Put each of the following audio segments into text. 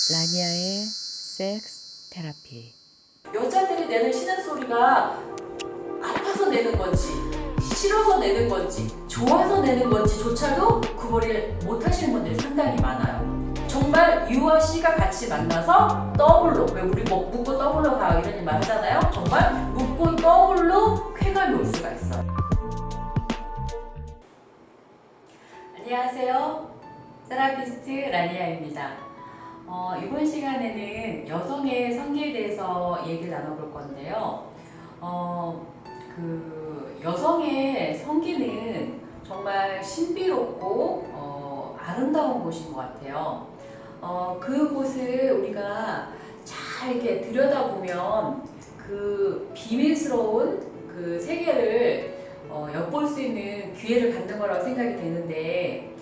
라니아의 섹스 테라피. 여자들이 내는 신음 소리가 아파서 내는 건지, 싫어서 내는 건지, 좋아서 내는 건지조차도 구분을 못 하시는 분들이 상당히 많아요. 정말 U와 C가 같이 만나서 더블로, 왜 우리 뭐 묻고 더블로 가 이런 말 하잖아요. 정말 묻고 더블로 쾌감이 올 수가 있어요. 안녕하세요. 세라피스트 라니아입니다. 이번 시간에는 여성의 성기에 대해서 얘기를 나눠볼 건데요. 여성의 성기는 정말 신비롭고 아름다운 곳인 것 같아요. 그곳을 우리가 잘 이렇게 들여다보면 그 비밀스러운 그 세계를 엿볼 수 있는 기회를 갖는 거라고 생각이 되는데,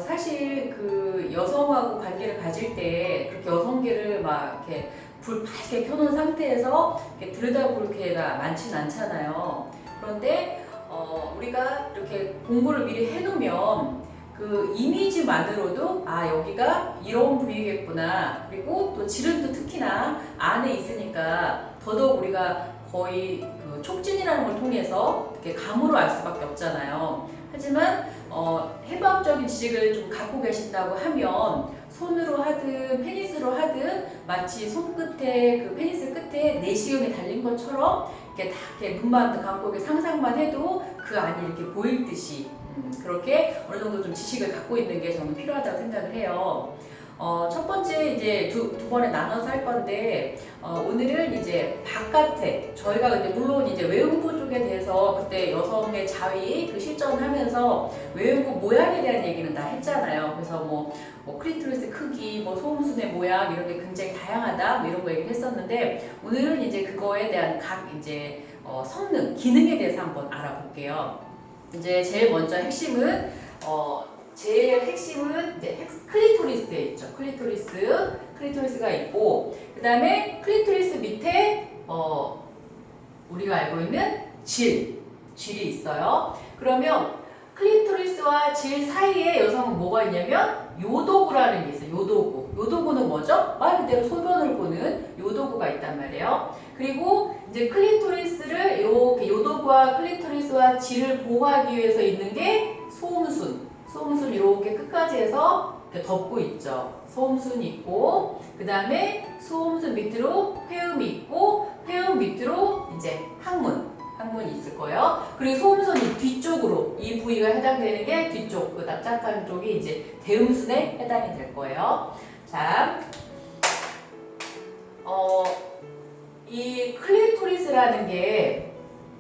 사실 그 여성하고 관계를 가질 때 그렇게 여성계를 막 이렇게 불 밝게 켜놓은 상태에서 이렇게 들여다볼 기회가 많지는 않잖아요. 그런데 우리가 이렇게 공부를 미리 해놓으면 그 이미지만으로도 여기가 이런 분위기겠구나. 그리고 또 질은 또 특히나 안에 있으니까 더더욱 우리가 거의 그 촉진이라는 걸 통해서 이렇게 감으로 알 수밖에 없잖아요. 하지만 해부학적인 지식을 좀 갖고 계신다고 하면 손으로 하든 페니스로 하든 마치 손끝에 그 페니스 끝에 내시경이 달린 것처럼 이렇게 다 이렇게 눈만 감고 이렇게 상상만 해도 그 안이 이렇게 보일 듯이 그렇게 어느 정도 좀 지식을 갖고 있는 게 저는 필요하다고 생각을 해요. 첫 번째 이제 두 번에 나눠서 할 건데, 오늘은 이제 바깥에 저희가 근데 물론 이제 외음부 쪽에 대해서 그때 여성의 자위 그 실전하면서 외음부 모양에 대한 얘기는 다 했잖아요. 그래서 뭐 크리토리스 크기, 뭐 소음순의 모양 이런 게 굉장히 다양하다 뭐 이런 거 얘기했었는데, 오늘은 이제 그거에 대한 각 이제 성능, 기능에 대해서 한번 알아볼게요. 이제 제일 먼저 핵심은 제일 핵심은 이제 클리토리스에 있죠. 클리토리스가 있고, 그 다음에 클리토리스 밑에 우리가 알고 있는 질이 있어요. 그러면 클리토리스와 질 사이에 여성은 뭐가 있냐면 요도구라는 게 있어요. 요도구는 뭐죠? 말 그대로 소변을 보는 요도구가 있단 말이에요. 그리고 이제 클리토리스를 이렇게 요도구와 클리토리스와 질을 보호하기 위해서 있는 게 소음순 이렇게 끝까지 해서 이렇게 덮고 있죠. 소음순이 있고, 그 다음에 소음순 밑으로 회음이 있고, 회음 밑으로 이제 항문이 있을 거예요. 그리고 소음순이 뒤쪽으로 이 부위가 해당되는 게 뒤쪽, 그 납작한 쪽이 이제 대음순에 해당이 될 거예요. 자, 이 클리토리스라는 게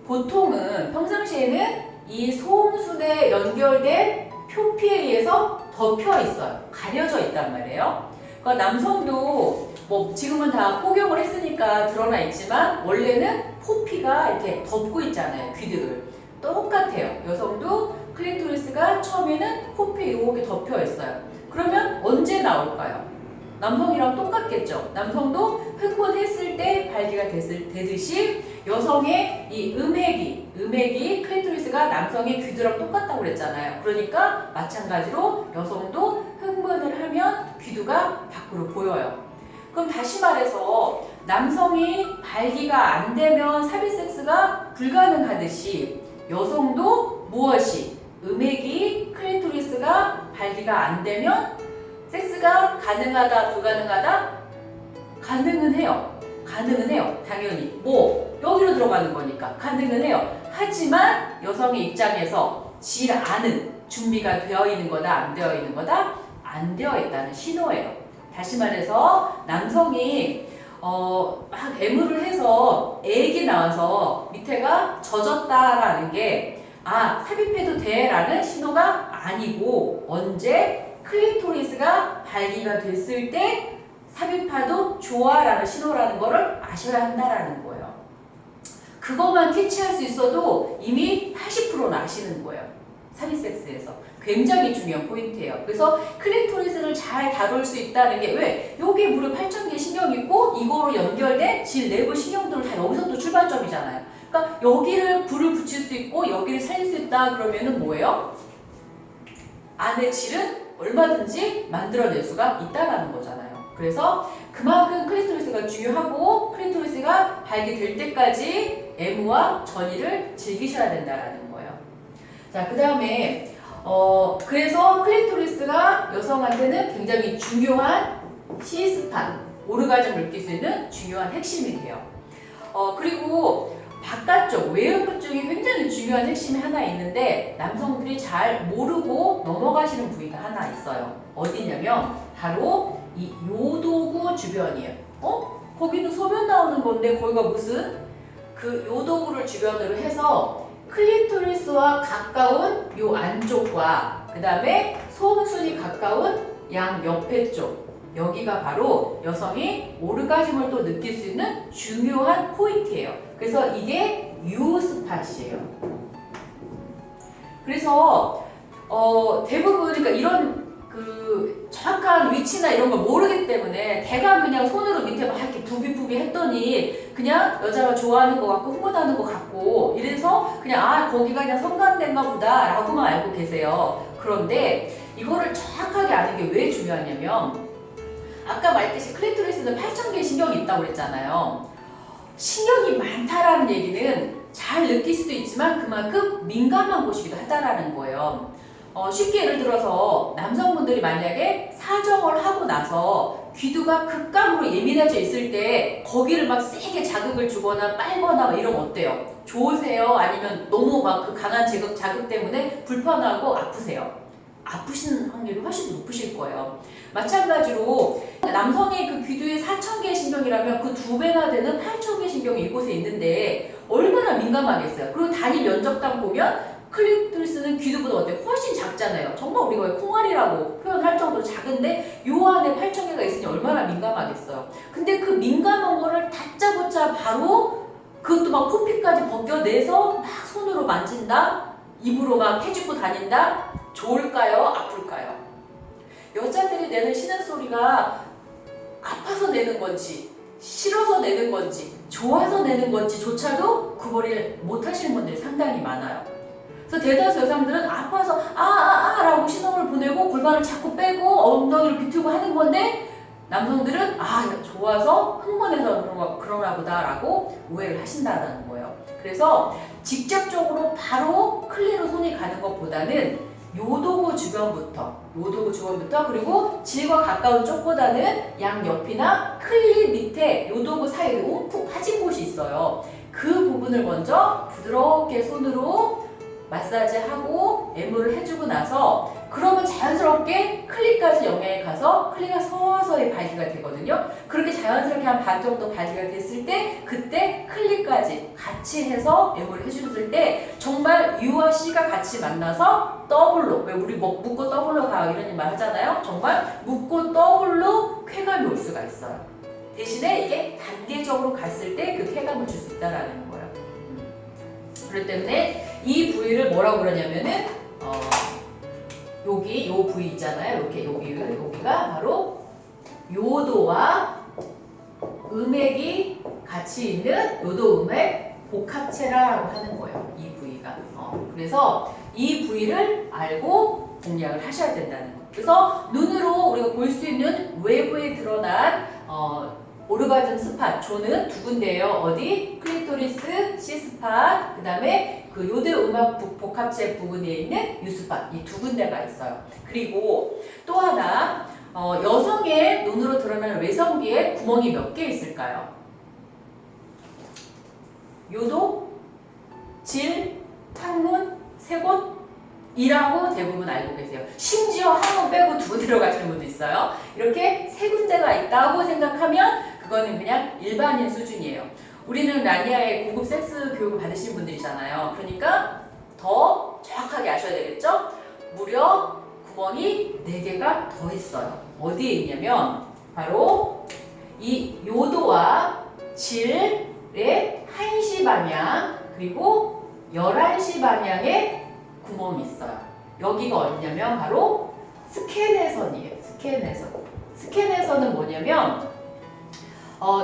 보통은 평상시에는 이 소음순에 연결된 표피에 의해서 덮여 있어요. 가려져 있단 말이에요. 그러니까 남성도 뭐 지금은 다 폭염을 했으니까 드러나 있지만 원래는 포피가 이렇게 덮고 있잖아요. 귀들을. 똑같아요. 여성도 클리토리스가 처음에는 포피 이렇게 덮여 있어요. 그러면 언제 나올까요? 남성이랑 똑같겠죠. 남성도 흥분했을 때 발기가 되듯이 여성의 이 음액이 클리토리스가 남성의 귀두랑 똑같다고 그랬잖아요. 그러니까 마찬가지로 여성도 흥분을 하면 귀두가 밖으로 보여요. 그럼 다시 말해서 남성이 발기가 안 되면 삽입섹스가 불가능하듯이 여성도 무엇이 음액이 클리토리스가 발기가 안 되면 섹스가 가능하다, 불가능하다? 가능은 해요. 당연히. 여기로 들어가는 거니까. 가능은 해요. 하지만 여성의 입장에서 질 안은 준비가 되어 있는 거다, 안 되어 있는 거다? 안 되어 있다는 신호예요. 다시 말해서 남성이 막 애무를 해서 액이 나와서 밑에가 젖었다라는 게 삽입해도 돼 라는 신호가 아니고, 언제? 클리토리스가 발기가 됐을 때 삽입해도 좋아 라는 신호라는 거를 아셔야 한다라는 거예요. 그것만 캐치할 수 있어도 이미 80%는 아시는 거예요. 삽입섹스에서. 굉장히 중요한 포인트예요. 그래서 클리토리스를 잘 다룰 수 있다는 게 왜? 여기 무려 8,000개 신경이 있고 이거로 연결된 질 내부 신경들은 다 여기서 또 출발점이잖아요. 그러니까 여기를 불을 붙일 수 있고 여기를 살릴 수 있다 그러면은 뭐예요? 안의 질은 얼마든지 만들어낼 수가 있다라는 거잖아요. 그래서 그만큼 클리토리스가 중요하고 클리토리스가 발기될 때까지 M과 전이를 즐기셔야 된다라는 거예요. 자, 그 다음에 그래서 클리토리스가 여성한테는 굉장히 중요한 C스팟, 오르가즘을 느낄 수 있는 중요한 핵심이 돼요. 그리고 바깥쪽, 외형부 쪽이 굉장히 중요한 핵심이 하나 있는데 남성들이 잘 모르고 넘어가시는 부위가 하나 있어요. 어디냐면 바로 이 요도구 주변이에요. 거기는 소변 나오는 건데 거기가 무슨 그 요도구를 주변으로 해서 클리토리스와 가까운 요 안쪽과 그 다음에 소음순이 가까운 양 옆에 쪽, 여기가 바로 여성이 오르가즘을 또 느낄 수 있는 중요한 포인트예요. 그래서 이게 유스팟이에요. 그래서 대부분 그러니까 이런 그 정확한 위치나 이런 걸 모르기 때문에 대강 그냥 손으로 밑에 막 이렇게 부비부비 했더니 그냥 여자가 좋아하는 것 같고 흥분하는 것 같고 이래서 그냥 거기가 그냥 성관대인가 보다 라고만 알고 계세요. 그런데 이거를 정확하게 아는 게 왜 중요하냐면 아까 말했듯이 클리토리스는 8,000개의 신경이 있다고 그랬잖아요. 신경이 많다라는 얘기는 잘 느낄 수도 있지만 그만큼 민감한 곳이기도 하다라는 거예요. 쉽게 예를 들어서 남성분들이 만약에 사정을 하고 나서 귀두가 극감으로 예민해져 있을 때 거기를 막 세게 자극을 주거나 빨거나 막 이러면 어때요? 좋으세요? 아니면 너무 막 그 강한 자극 때문에 불편하고 아프세요? 아프신 확률이 훨씬 높으실 거예요. 마찬가지로 남성의 그 귀두에 4,000개의 신경이라면 그 2배나 되는 8,000개의 신경이 이곳에 있는데 얼마나 민감하겠어요. 그리고 단위 면적당 보면 클리토리스는 귀두보다 어때? 훨씬 작잖아요. 정말 우리가 왜 콩알이라고 표현할 정도로 작은데 요 안에 8,000개가 있으니 얼마나 민감하겠어요. 근데 그 민감한 거를 다짜고짜 바로 그것도 막 코피까지 벗겨내서 막 손으로 만진다? 입으로 막 해주고 다닌다? 좋을까요? 아플까요? 여자들이 내는 신음소리가 아파서 내는 건지 싫어서 내는 건지 좋아서 내는 건지조차도 구분을 못하시는 분들이 상당히 많아요. 그래서 대다수 여성들은 아파서 라고 신호를 보내고 골반을 자꾸 빼고 엉덩이를 비틀고 하는 건데 남성들은 좋아서 흥분해서 그러나 보다 라고 오해를 하신다는 거예요. 그래서 직접적으로 바로 클리로 손이 가는 것보다는 요도구 주변부터 그리고 질과 가까운 쪽보다는 양 옆이나 클리 밑에 요도구 사이에 움푹 파진 곳이 있어요. 그 부분을 먼저 부드럽게 손으로 마사지하고 애무를 해주고 나서 그러면 자연스럽게 클리까지 영향이 가서 클리가 서서히 발기가 되거든요. 그렇게 자연스럽게 한 반 정도 발기가 됐을 때 그때 클리까지 같이 해서 애무를 해줬을 때 정말 U와 C가 같이 만나서 더블로, 왜 우리 묶고 더블로 가요 이런 말 하잖아요. 정말 묶고 더블로 쾌감이 올 수가 있어요. 대신에 이게 단계적으로 갔을 때 그 쾌감을 줄 수 있다는 거예요. 그렇기 때문에 이 부위를 뭐라고 그러냐면은 여기 요 부위 있잖아요. 이렇게 여기가 바로 요도와 음액이 같이 있는 요도음액 복합체라고 하는 거예요. 이 부위가. 그래서 이 부위를 알고 공략을 하셔야 된다는 거예요. 그래서 눈으로 우리가 볼 수 있는 외부에 드러난 오르가즘 스팟, 조는 두 군데예요. 어디? 클리토리스, C스팟, 그 다음에 그 요드 음악 복합체 부분에 있는 U스팟, 이 두 군데가 있어요. 그리고 또 하나, 여성의 눈으로 드러나는 외성기에 구멍이 몇 개 있을까요? 요도, 질, 창문, 세 곳이라고 대부분 알고 계세요. 심지어 한 번 빼고 두 군데로 가시는 분도 있어요. 이렇게 세 군데가 있다고 생각하면 그거는 그냥 일반인 수준이에요. 우리는 라니아의 고급 섹스 교육을 받으신 분들이잖아요. 그러니까 더 정확하게 아셔야 되겠죠? 무려 구멍이 4개가 더 있어요. 어디에 있냐면 바로 이 요도와 질의 1시 방향 그리고 11시 방향에 구멍이 있어요. 여기가 어디냐면 바로 스케네선이에요. 스케네선은 뭐냐면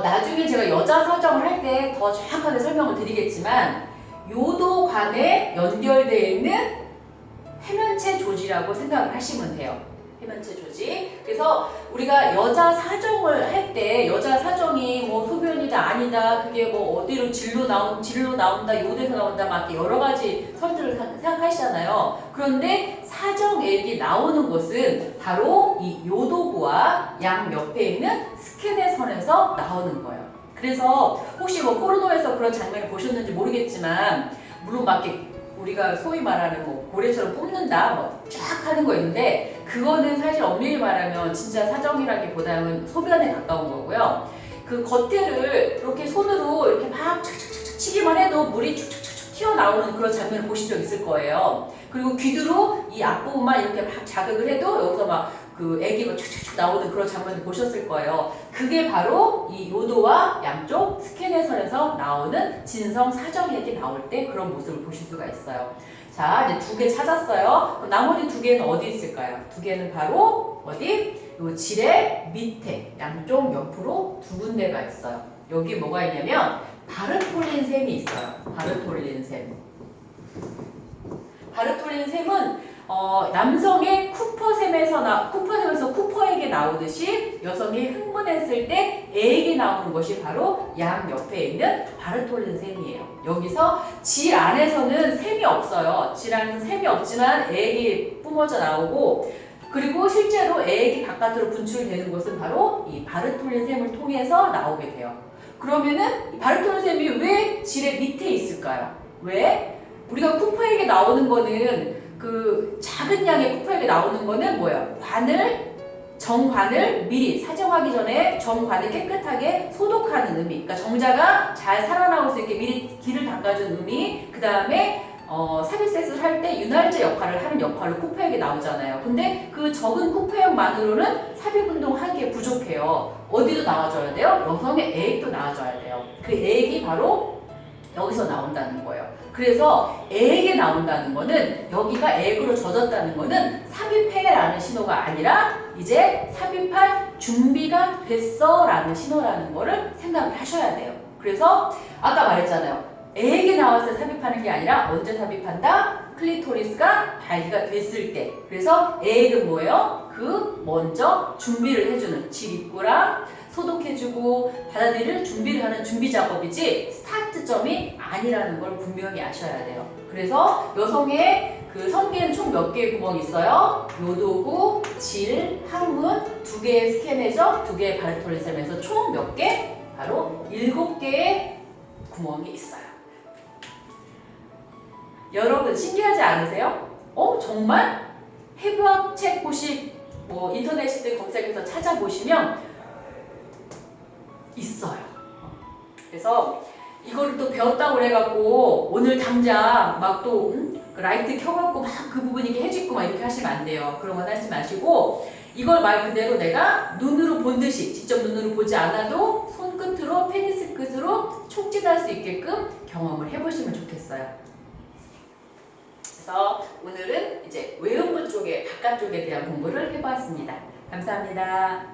나중에 제가 여자 사정을 할 때 더 정확하게 설명을 드리겠지만 요도관에 연결되어 있는 해면체 조지라고 생각을 하시면 돼요. 해면체 조지. 그래서 그래서 우리가 여자 사정을 할 때 여자 사정이 뭐 소변이다 아니다 그게 뭐 어디로 질로 나온다 요대에서 나온다 막 여러 가지 설들을 생각하시잖아요. 그런데 사정액이 나오는 것은 바로 이 요도부와 양 옆에 있는 스케네 선에서 나오는 거예요. 그래서 혹시 뭐 포르노에서 그런 장면을 보셨는지 모르겠지만 물론 막 이렇게 우리가 소위 말하는 뭐 고래처럼 뽑는다 뭐 쫙 하는 거 있는데 그거는 사실 엄밀히 말하면 진짜 사정이라기보다는 소변에 가까운 거고요. 그 겉에를 이렇게 손으로 이렇게 막 착착착착 치기만 해도 물이 축축축축 튀어나오는 그런 장면을 보신 적 있을 거예요. 그리고 귀두로 이 앞부분만 이렇게 막 자극을 해도 여기서 막 그 애기가 축축축 나오는 그런 장면을 보셨을 거예요. 그게 바로 이 요도와 양쪽 스케네선에서 나오는 진성 사정액이 나올 때 그런 모습을 보실 수가 있어요. 자, 이제 2개 찾았어요. 그럼 나머지 2개는 어디 있을까요? 2개는 바로 어디? 요 질의 밑에 양쪽 옆으로 2군데가 있어요. 여기 뭐가 있냐면 바르톨린샘이 있어요. 바르톨린샘. 바르톨린샘은 남성의 쿠퍼샘에서 쿠퍼액이 나오듯이 여성이 흥분했을 때 액이 나오는 것이 바로 양 옆에 있는 바르톨린샘이에요. 여기서 질 안에서는 샘이 없어요. 질 안에는 샘이 없지만 액이 뿜어져 나오고 그리고 실제로 액이 바깥으로 분출되는 것은 바로 이 바르톨린샘을 통해서 나오게 돼요. 그러면은 이 바르톨린샘이 왜 질의 밑에 있을까요? 왜? 우리가 쿠퍼액이 나오는 거는 그 작은 양의 쿠퍼액이 나오는 거는 뭐예요? 정관을 미리 사정하기 전에 정관을 깨끗하게 소독하는 의미. 그러니까 정자가 잘 살아나올 수 있게 미리 길을 닦아준 의미. 그 다음에 삽입세스를 할 때 윤활제 역할을 하는 역할로 쿠퍼액이 나오잖아요. 근데 그 적은 쿠퍼액만으로는 삽입운동하기에 부족해요. 어디도 나와줘야 돼요? 여성의 애액도 나와줘야 돼요. 그 애액이 바로 여기서 나온다는 거예요. 그래서 애액이 나온다는 거는 여기가 애액으로 젖었다는 거는 삽입해라는 신호가 아니라 이제 삽입할 준비가 됐어 라는 신호라는 거를 생각을 하셔야 돼요. 그래서 아까 말했잖아요. 애액이 나왔을 때 삽입하는 게 아니라 언제 삽입한다? 클리토리스가 발기가 됐을 때. 그래서 애액은 뭐예요? 그 먼저 준비를 해주는 질 입구랑 소독해주고 받아들일 준비를 하는 준비 작업이지 스타트점이 아니라는 걸 분명히 아셔야 돼요. 그래서 여성의 그 성기에는 총 몇 개의 구멍이 있어요? 요도구, 질, 항문, 2개의 스케네적, 2개의 바르톨린샘에서 총 몇 개? 바로 7개의 구멍이 있어요. 여러분 신기하지 않으세요? 정말? 해부학 책 뭐 인터넷에 검색해서 찾아보시면 있어요. 그래서 이거를 또 배웠다고 그래갖고 오늘 당장 막 또 라이트 켜갖고 막 그 부분 이렇게 해짓고 막 이렇게 하시면 안 돼요. 그런 건 하지 마시고 이걸 말 그대로 내가 눈으로 본 듯이 직접 눈으로 보지 않아도 손끝으로 페니스 끝으로 촉진할 수 있게끔 경험을 해보시면 좋겠어요. 그래서 오늘은 이제 외음부 쪽에 바깥쪽에 대한 공부를 해보았습니다. 감사합니다.